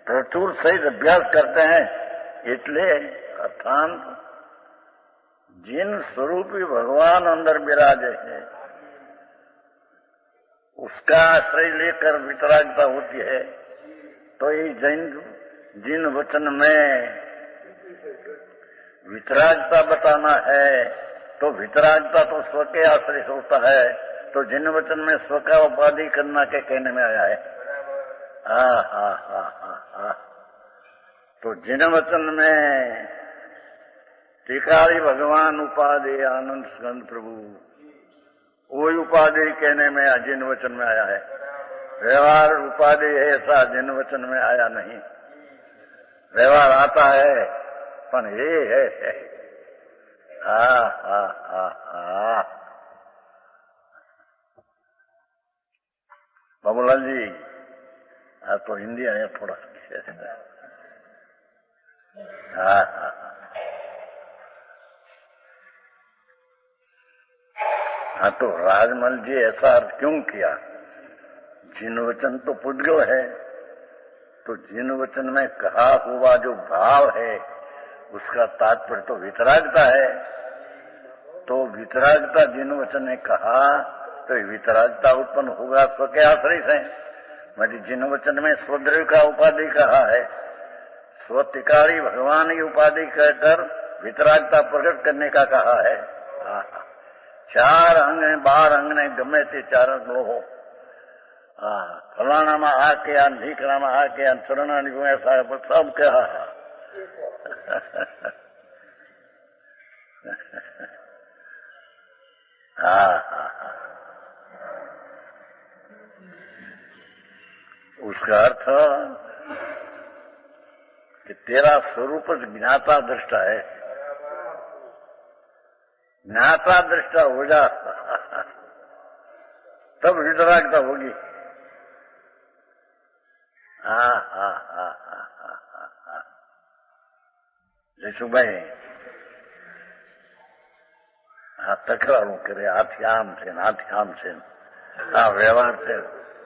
प्रचुर सहित अभ्यास करते हैं, એટલે अर्थात जिन स्वरूपी भगवान अंदर विराजे हैं उसका आश्रय लेकर वितरागता होती है। तो ये जिन वचन में वितरागता बताना है तो वितरागता तो स्व के आश्रय से होता है, तो जिन वचन में स्व का उपाधि करना के कहने में आया है। तो जिन वचन में टिकाली भगवान उपाधि आनंद स्कंद प्रभु, वही उपाधि कहने में जिन वचन में आया है। व्यवहार उपाधि है ऐसा जिन वचन में आया नहीं। व्यवहार आता है पर ये है। बाबूलाल जी, आज तो हिंदी आया थोड़ा। हाँ हाँ हाँ, तो राजमल जी ऐसा अर्थ क्यों किया? जिन वचन तो पुद्गल है, तो जिन वचन में कहा हुआ जो भाव है उसका तात्पर्य तो वितरागता है। तो वितरागता जिन वचन ने कहा तो वितरागता उत्पन्न होगा स्व के आश्रय से। मतलब जिन वचन में स्वद्रव्य का उपाधि कहा है, स्वतिकाली भगवान की उपाधि कहकर वितरागता प्रकट करने का कहा है। चार अंग ने 12 अंग ने गमे ते चार लो हो। फलाना में आ के ढीकरा में आ के चरणा ऐसा सब कहा है। उसका अर्थ कि तेरा स्वरूप ज्ञाता दृष्टा है। ज्ञाता दृष्टा हो जा तब वितरागता होगी। जैसु भाई તકરારું કરે, આથી આમ છે ને આથી આમ છે, આ વ્યવહાર છે,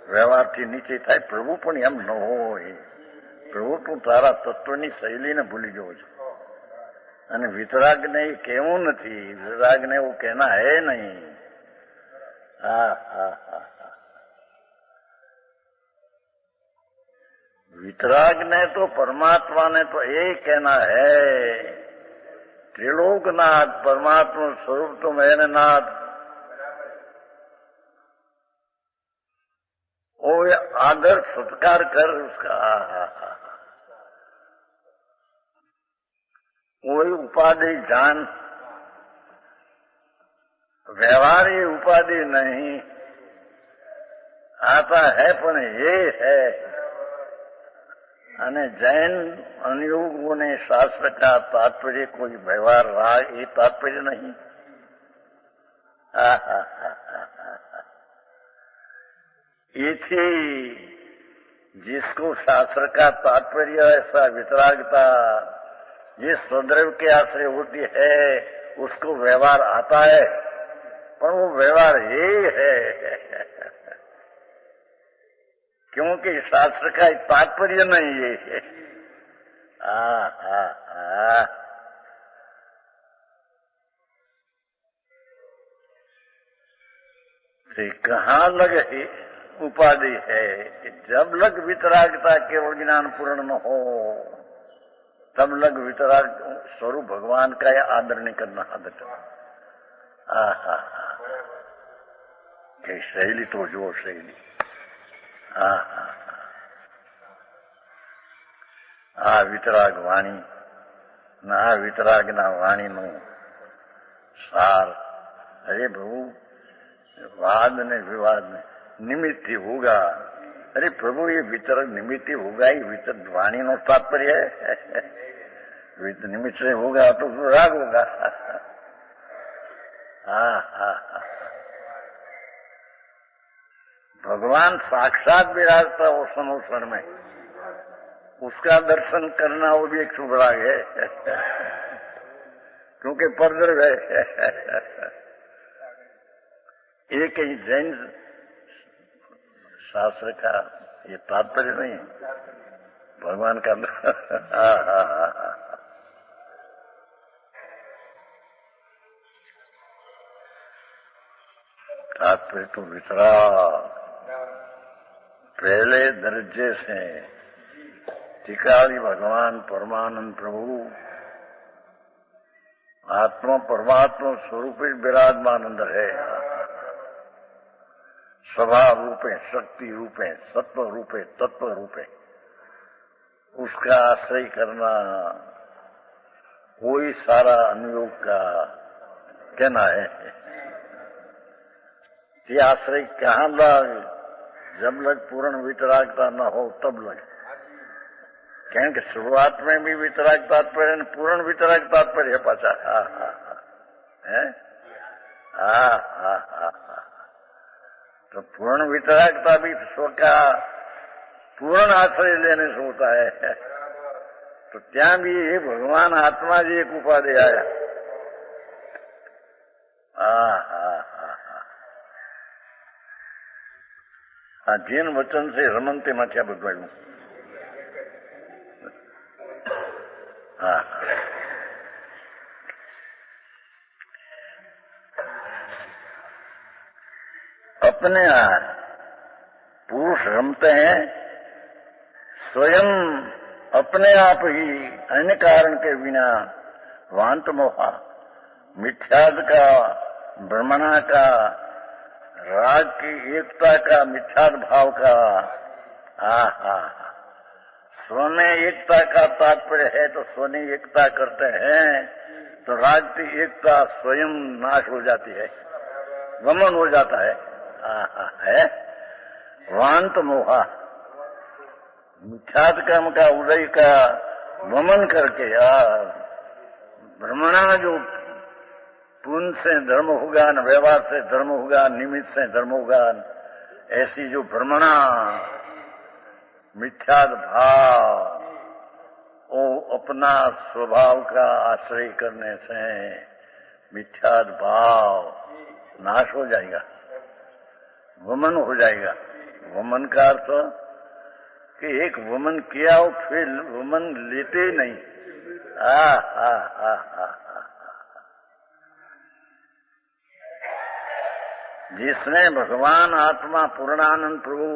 વ્યવહારથી નીચે થાય. પ્રભુ પણ એમ ન હોય. પ્રભુ તું તારા તત્વની શૈલીને ભૂલી ગયો છે. અને વિતરાગને એ કહેવું નથી, વિતરાગને એવું કહેના હે નહીં. वितराग ने तो परमात्मा ने तो यही कहना है, त्रिलोकनाथ परमात्मा स्वरूप तो मैंने नाथ। वो आदर सत्कार कर उसका। वही उपाधि जान, व्यवहारी उपाधि नहीं आता है, पर ये है। અને જૈન અનુયોગોને શાસ્ત્ર કા તાત્पर्य कोई व्यवहार रहा, ये तात्पर्य नहीं। ये थी जिसको शास्त्र का तात्पर्य ऐसा वितरागता जिस स्वद्रव्य के आश्रय होती है उसको व्यवहार आता है, पर वो व्यवहार यही है क्योंकि शास्त्र का तात्पर्य नहीं है। कहाँ लग उपाधि है कि जब लग वितरागता केवल ज्ञान पूर्ण न हो तब लग वितराग स्वरूप भगवान का या आदर नहीं करना आदत। शैली तो जो शैली આ વિતરાગ વાણી ના વિતરાગના વાણીનું સાર। अरे प्रभु वाद ने विवाद ने निमित्त ही होगा। अरे प्रभु ये वितरक निमित्त ही होगा, ये वितरक वाणी नो तात्पर्य है। निमित्त से होगा तो राग होगा। भगवान साक्षात विराजता हो सनोसर में, उसका दर्शन करना वो भी एक शुभ राग है क्योंकि परदर्भ है। एक ही जैन शास्त्र का ये तात्पर्य नहीं भगवान का। तात्पर्य तो वितराग पहले दर्जे से टिकाली भगवान परमानंद प्रभु आत्मा परमात्मा स्वरूप विराजमान अंदर है। स्वभाव रूपे, शक्ति रूपे, सत्व रूपे, तत्व रूपे उसका आश्रय करना वही सारा अनुयोग का कहना है। ये आश्रय कहाँ लग? जब लग पूर्ण वितरागता न हो तब लग। क्योंकि शुरुआत में भी वितराग तात्पर्य, पूर्ण वितराग तात्पर्य है पाचा। तो पूर्ण वितरागता भी स्व का पूर्ण आश्रय लेने से होता है। तो ત્યાં भी भगवान आत्मा जी एक उपाधि आया। जीन वचन से रमन ते माथ्या बदवाયું। अपने पुरुष रमते हैं स्वयं अपने आप ही अन्य कारण के बिना। वांत मोहा मिथ्याद का, ब्रह्मणा का, राग की एकता का, मिथ्याद भाव का। स्व में एकता का तात्पर्य है तो स्व ने एकता करते हैं तो राग की एकता स्वयं नाश हो जाती है, वमन हो जाता है। वांत मोहा मिथ्याद कर्म का उदय का वमन करके ब्रह्मणा जो पुण्य से धर्म होगा, न व्यवहार से धर्म होगा, निमित्त से धर्म होगा, ऐसी जो भ्रमणा मिथ्याद भाव वो अपना स्वभाव का आश्रय करने से मिथ्याद भाव नाश हो जाएगा, वमन हो जाएगा। वमन का अर्थ कि एक वमन किया हो फिर वमन लेते नहीं। जिसने भगवान आत्मा पूर्णानंद प्रभु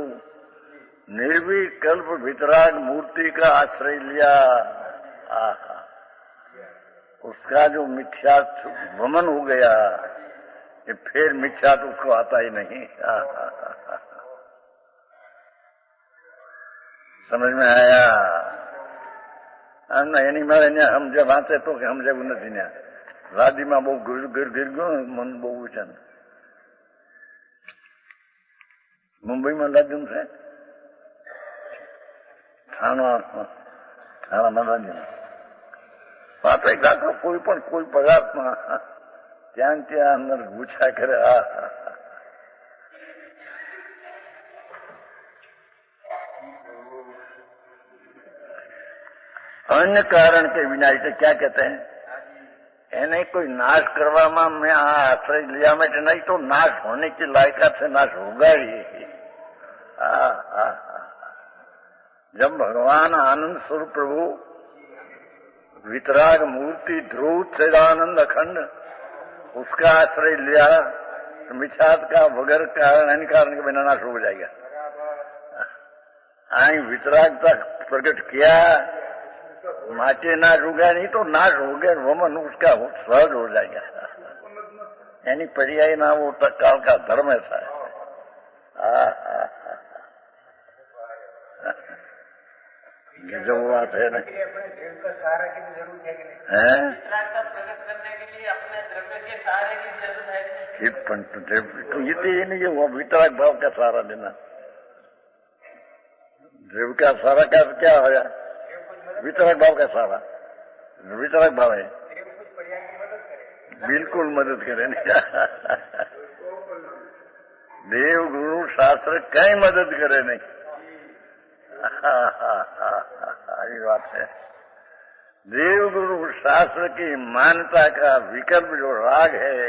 निर्विकल्प वितराग मूर्ति का आश्रय लिया, उसका जो मिथ्या वमन हो गया कि फिर मिथ्या तो उसको आता ही नहीं। समझ में आया? એની મારે हम जब વાંચે તો કે સમજાવું નથી ને વાદીમાં બહુ ગીર ગયું મન બહુ છે। મુંબઈમાં લાગ્યું છે થાણામાં લાગ્યું પાપે કાકો કોઈ પણ કોઈ પદાર્થમાં ત્યાં ત્યાં અંદર ગુચ્છા કરે। अन्य कारण के बिना इसे क्या कहते हैं? એને कोई नाश करवामा में आश्रय लिया में नहीं तो नाश होने की लायकात से नाश होगा ही। जब भगवान आनंद स्वरूप प्रभु वितराग मूर्ति ध्रुव सदानंद अखंड उसका आश्रय लिया तो मिथ्याद का वगैरह कारण अन्य कारण के बिना नाश हो जाएगा। वितरागता प्रकट किया माटे नाश होगा नहीं तो नाश हो गया, वमन उसका सहज हो जाएगा। यानी पर्याय ना वो काल का धर्म ऐसा है। जो बात है ना
सहारा की जरूरत है कि नहीं? प्रकट करने के लिए अपने द्रव्य के सहारे की जरूरत है।
तो ये नहीं है वो वितराग भाव का सहारा देना। द्रव्य का सहारा का क्या होगा? वितराग भाव का सहारा वितराग भाव है, बिल्कुल मदद करे नहीं। देव गुरु शास्त्र कहीं मदद करे नहीं। ये बात है। देव गुरु शास्त्र की मान्यता का विकल्प जो राग है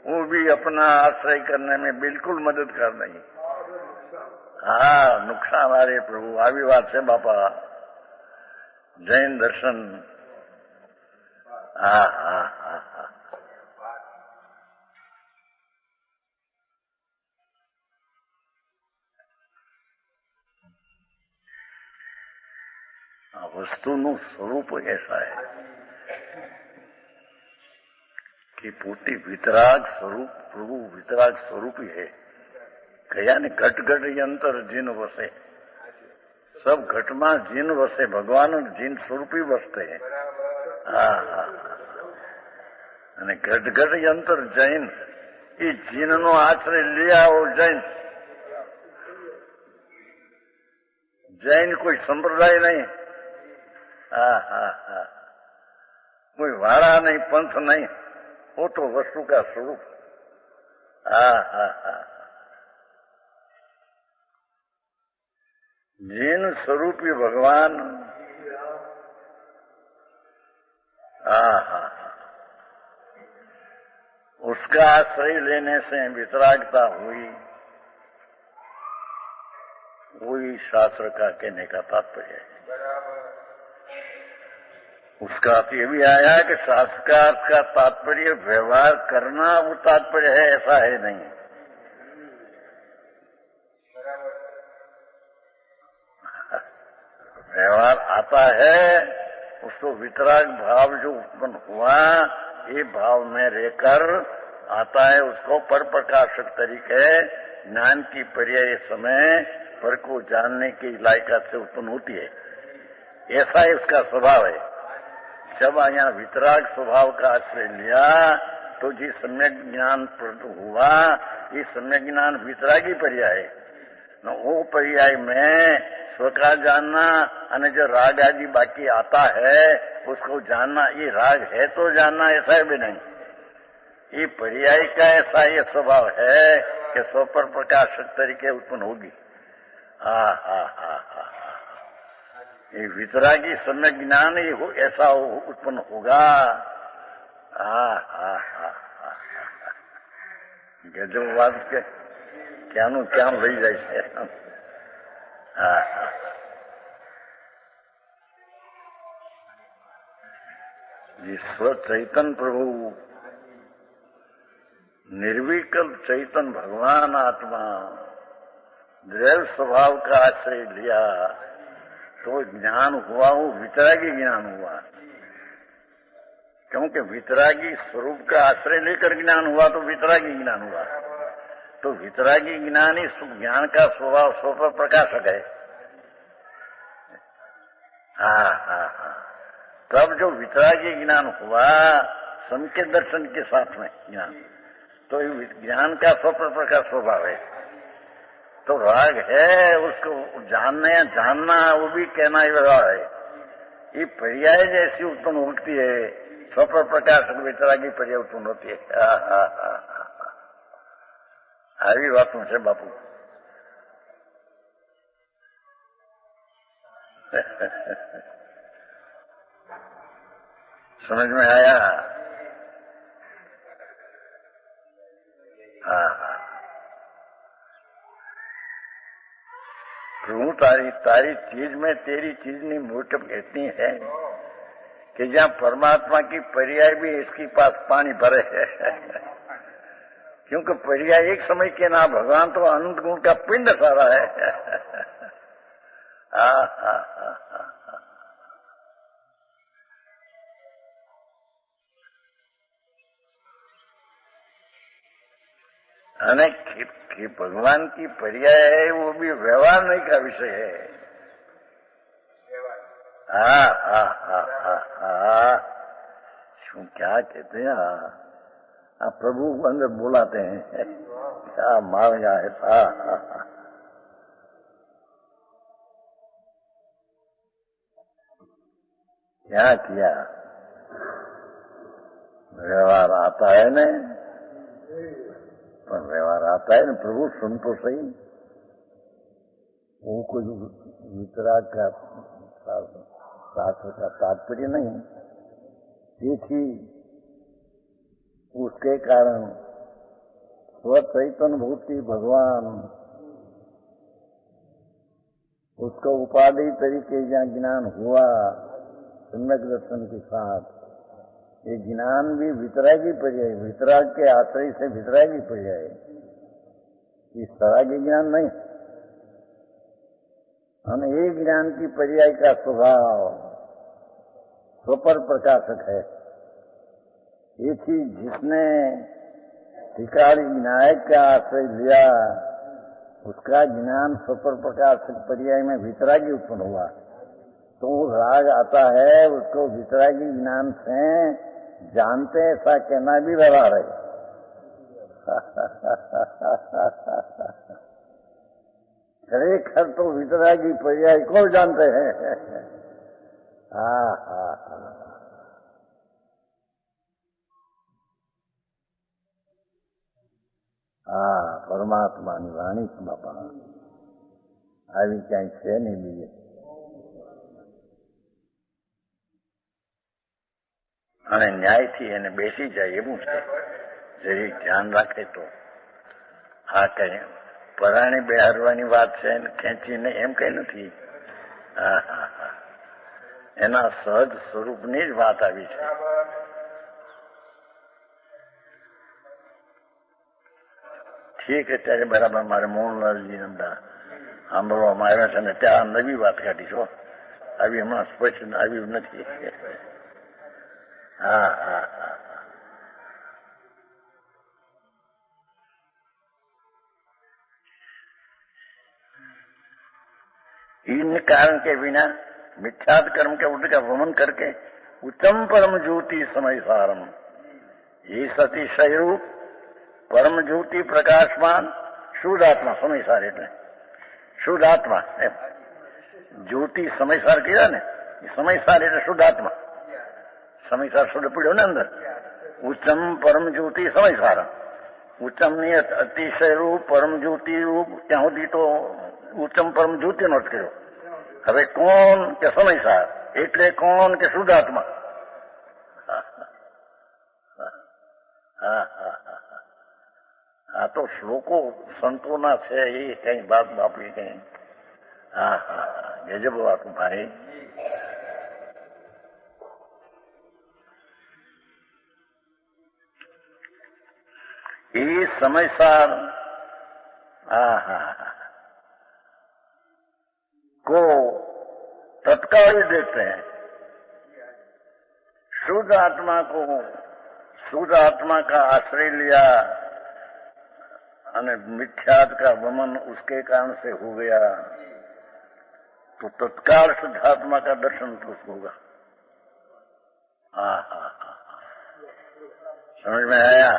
वो भी अपना आश्रय करने में बिल्कुल मदद कर नहीं। नुकसान आ रहे प्रभु આવી વાત છે બાપા। जैन दर्शन વસ્તુનું સ્વરૂપ ऐसा है कि पोती वितराग स्वरूप प्रभु वितराग स्वरूप ही है। कया ने घट घट यंत्र जिन वसे सब घटमा जीन वसे भगवान जीन स्वरूपी वसते हैं। અને ઘટ ઘટ યંત્ર જૈન એ જીનનો આશ્રય लिया हो जैन। जैन कोई संप्रदाय नहीं, कोई वाड़ा नहीं, पंथ नहीं, वो तो वस्तु का स्वरूप। जिन स्वरूपी भगवान उसका आश्रय लेने से वितरागता हुई, वही शास्त्र का कहने का तात्पर्य है। उसका अर्थ ये भी आया कि शास्त्रकार का तात्पर्य व्यवहार करना वो तात्पर्य है, ऐसा है नहीं। व्यवहार आता है, उसको वितराग भाव जो उत्पन्न हुआ, ये भाव में रहकर आता है, उसको पर प्रकाशक तरीके ज्ञान की पर्याय समय पर को जानने की लायकात से उत्पन्न होती है। ऐसा ही उसका स्वभाव है। जब यहाँ वितराग स्वभाव का आश्रय लिया तो जिस सम्यक ज्ञान हुआ, ये सम्यक ज्ञान वितरागी पर्याय है। वो पर्याय में स्व का जानना और जो राग आदि बाकी आता है उसको जानना, ये राग है तो जानना, ऐसा है भी नहीं। ये पर्याय का ऐसा ये स्वभाव है कि स्व पर प्रकाशक तरीके उत्पन्न होगी। ये वितरागी सम्यक ज्ञान ही हो, ऐसा उत्पन्न होगा। गजब बात के क्या नु क्या लई जाए છે। ईश्वर चैतन्य प्रभु निर्विकल्प चैतन्य भगवान आत्मा द्रैव स्वभाव का आश्रय लिया तो ज्ञान हुआ, वो वितरागी ज्ञान हुआ। क्योंकि वितरागी स्वरूप का आश्रय लेकर ज्ञान हुआ तो वितरागी ज्ञान हुआ। तो वितरागी ज्ञान ही ज्ञान का स्वभाव स्व पर प्रकाशक है। तब जो वितरागी ज्ञान हुआ संकेत दर्शन के साथ में ज्ञान, तो ज्ञान का स्व पर प्रकाश स्वभाव है। तो राग है, उसको जानना वो भी कहना ही व्यवहार है। ये पर्याय जैसी उत्पन्न होती है, स्व पर प्रकाश वितरागी पर्याय उत्पन्न होती है। આવી વાતું છે બાપુ। समझ में आया? प्रभु तारी चीज में तेरी चीज नहीं मोटप इतनी है कि जहाँ परमात्मा की पर्याय भी इसके पास पानी भरे है। क्योंकि पर्याय एक समय के ना, भगवान तो अनंत गुण का पिंड सारा है। अनेक भगवान की पर्याय है, वो भी व्यवहार नहीं का विषय है। क्या कहते हैं, प्रभु अंदर बुलाते हैं, क्या मार जाए था। क्या किया, व्यवहार आता है न, पर व्यवहार आता है न। प्रभु सुन तो सही, वो कोई वितराग का शास्त्र का तात्पर्य नहीं। देखी उसके कारण स्वचैतन्य भूति भगवान उसका उपाधि तरीके जहाँ ज्ञान हुआ सम्यक दर्शन के साथ, ये ज्ञान भी वितरागी पर्याय, वितराग के आश्रय से वितरागी पर्याय, इस तरह के ज्ञान नहीं। हम एक ज्ञान की पर्याय का स्वभाव स्वपर प्रकाशक है। ये चीज जिसने धिकारी विनायक का आश्रय लिया, उसका ज्ञान स्वपर प्रकाशक पर्याय में वितरागी उत्पन्न हुआ। तो राग आता है, उसको वितरागी ज्ञान से जानते, ऐसा कहना भी व्यवहार है। खरेखर तो वितरागी पर्याय को जानते हैं। परमात्मा ની વાણી છે બાપા। આવી ક્યાંય છે નહીં બીજે. અને ન્યાયથી એને બેસી જાય એવું છે. જરી ધ્યાન રાખે તો આ કઈ પરાણી બેહારવાની વાત છે, ખેંચીને એમ કઈ નથી. હા હા હા, એના સહજ સ્વરૂપની જ વાત આવી છે. ઠીક છે, ત્યારે બરાબર મારે મોહનલાલજી નંદા સાંભળવામાં આવ્યા છે ને ત્યાં નવી વાત કાઢી છો. આવી હમણાં સ્પષ્ટ આવ્યું નથી. હા હા હા, इन कारण के बिना मिथ्यात कर्म के उठ का वमन करके उत्तम परम ज्योति समय सारम ये सती स्वरूप परम ज्योति प्रकाशमान शुद्ध आत्मा समय सार એટલે શુદ્ધ આત્મા એમ જ્યોતિ સમયસાર કીધા ને, સમયસાર એટલે શુદ્ધ આત્મા. સમયસાર શુદ્ધ પીડ્યો ને અંદર. ઉચ્ચમ પરમ જ્યોતિ સમયસાર, ઉચ્ચમ ની અતિશય રૂપ પરમ જ્યોતિ રૂપ, ત્યાં સુધી તો ઉચ્ચમ પરમ જ્યોતિ નો જ કર્યો. હવે કોણ કે સમયસાર એટલે કોણ કે શુદ્ધ આત્મા. આ તો શ્લોકો સંતોના છે, એ કઈ બાપ બાપી કઈ. હા હા, ગજબ વાત ભાઈ. એ સમયસાર હા હા को तत्काल ही देखते हैं. शुद्ध आत्मा को, शुद्ध आत्मा का आश्रय लिया અને मिथ्यात का वमन उसके कारण से हो गया तो तत्काल शुद्धात्मा का दर्शन तो होगा. हाँ हाँ हाँ, समझ में आया?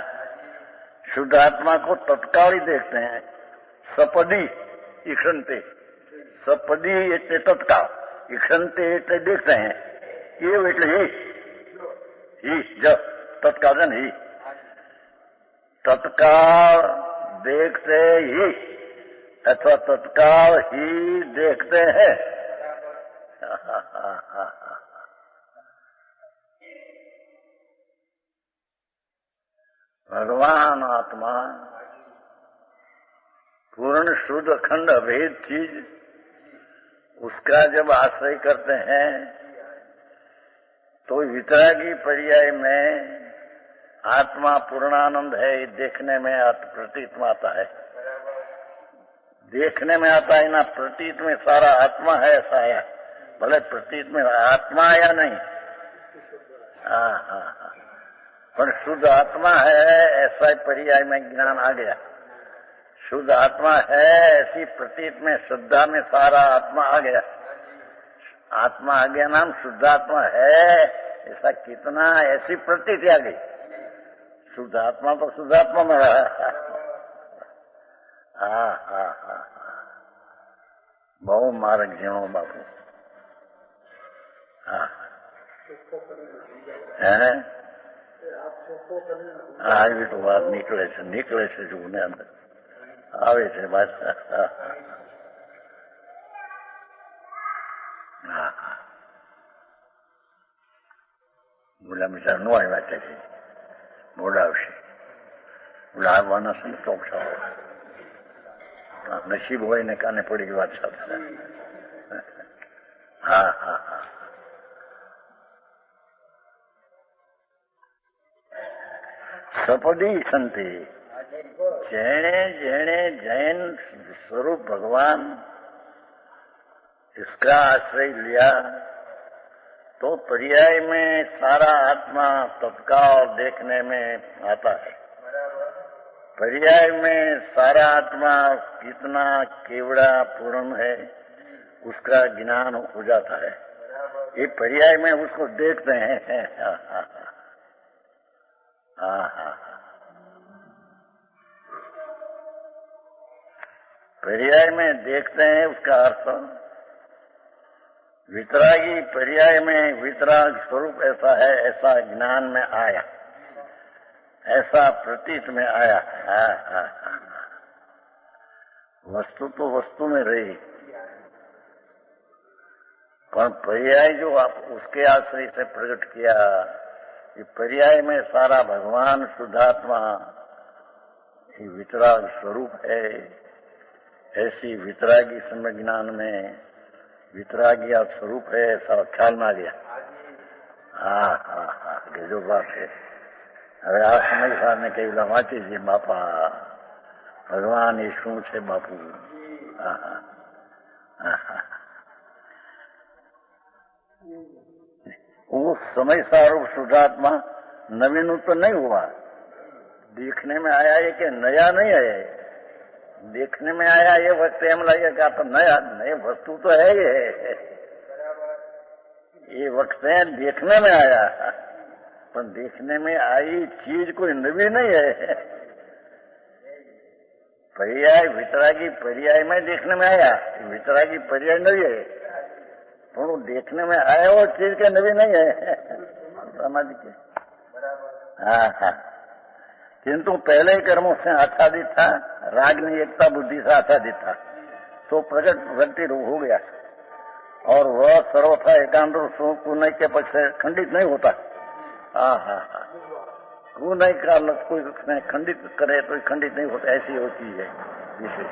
शुद्ध आत्मा को तत्काल ही देखते हैं. सपदी ईक्षणते, सपदी એટલે તત્કાળ, ઈક્ષણતે એટલે દેખતે હૈ. એવ એટલે ही જ તત્કાળ છે ને, ही तत्काल देखते ही अथवा तत्काल ही देखते हैं. भगवान आत्मा पूर्ण शुद्ध अखंड अभेद चीज, उसका जब आश्रय करते हैं तो वितरागी पर्याय में आत्मा पूर्णानंद है, देखने में प्रतीत में आता है. देखने में आता है ना, प्रतीत में सारा आत्मा है ऐसा आया. भले प्रतीत में आत्मा आया नहीं, हाँ हाँ हाँ, पर शुद्ध आत्मा है ऐसा पर्याय में ज्ञान आ गया. शुद्ध आत्मा है ऐसी प्रतीत में, श्रद्धा में सारा आत्मा आ गया. आत्मा आ गया नाम शुद्ध आत्मा है ऐसा कितना, ऐसी प्रतीति आ गई. शुद्ध आत्मा तो शुद्ध आत्मा में रहा. हाँ हाँ हाँ, बहु मार्ग जीणो बापू. हाँ है, આવી તો વાત નીકળે છે જોને અંદર આવે છે વાત. હા હા, બોલા મિત્ર નો આવ્યા છે, બોલાવશે. બોલા આવવાના છે ને ચોક નસીબ હોય ને કાને પડી વાત સાથે. હા હા હા, सपदी संति, जेने जेने जैन स्वरूप भगवान इसका आश्रय लिया तो पर्याय में सारा आत्मा तत्काल देखने में आता है. पर्याय में सारा आत्मा कितना केवड़ा पूर्ण है उसका ज्ञान हो जाता है. ये पर्याय में उसको देखते हैं. हाँ हाँ हाँ हाँ, पर्याय में देखते हैं. उसका अर्थ वितरागी पर्याय में वितराग स्वरूप ऐसा है, ऐसा ज्ञान में आया, ऐसा प्रतीत में आया. हाँ हाँ हाँ, वस्तु तो वस्तु में रही, पर पर्याय जो आप उसके आश्रय से प्रकट किया, ये पर्याय में सारा भगवान शुद्धात्मा ये वितराग स्वरूप है। ऐसी वितरागी सम्यक ज्ञान में वितरागिया स्वरूप है, ऐसा ख्याल ना लिया। हाँ हाँ हाँ, जो बात है। હવે આ સમય સામે કહેલા વાંચીજી બાપા ભગવાન એ શું છે બાપુ। वो समय सारूप शुद्धात्मा नवीन तो नहीं हुआ, देखने में आया है कि नया नहीं है। देखने में आया ये वक्त एम लगेगा तो नया नई वस्तु तो है ये वक्त है देखने में आया, पर देखने में आई चीज कोई नवी नहीं है। पर्याय वितरागी पर्याय में देखने में आया, वितरागी पर्याय नवी है, पर वो देखने में आया वो चीज के नवी नहीं है। समझ के? हाँ हाँ, किंतु पहले कर्मों से आच्छादित था, रागनी एकता बुद्धि से आच्छादित था, तो प्रगति हो गया और वह सर्वथा एकांत कुनय के पक्ष से खंडित नहीं होता। हाँ हाँ हाँ, कुनय का कोई खंडित करे तो खंडित नहीं होता, ऐसी होती है विशेष।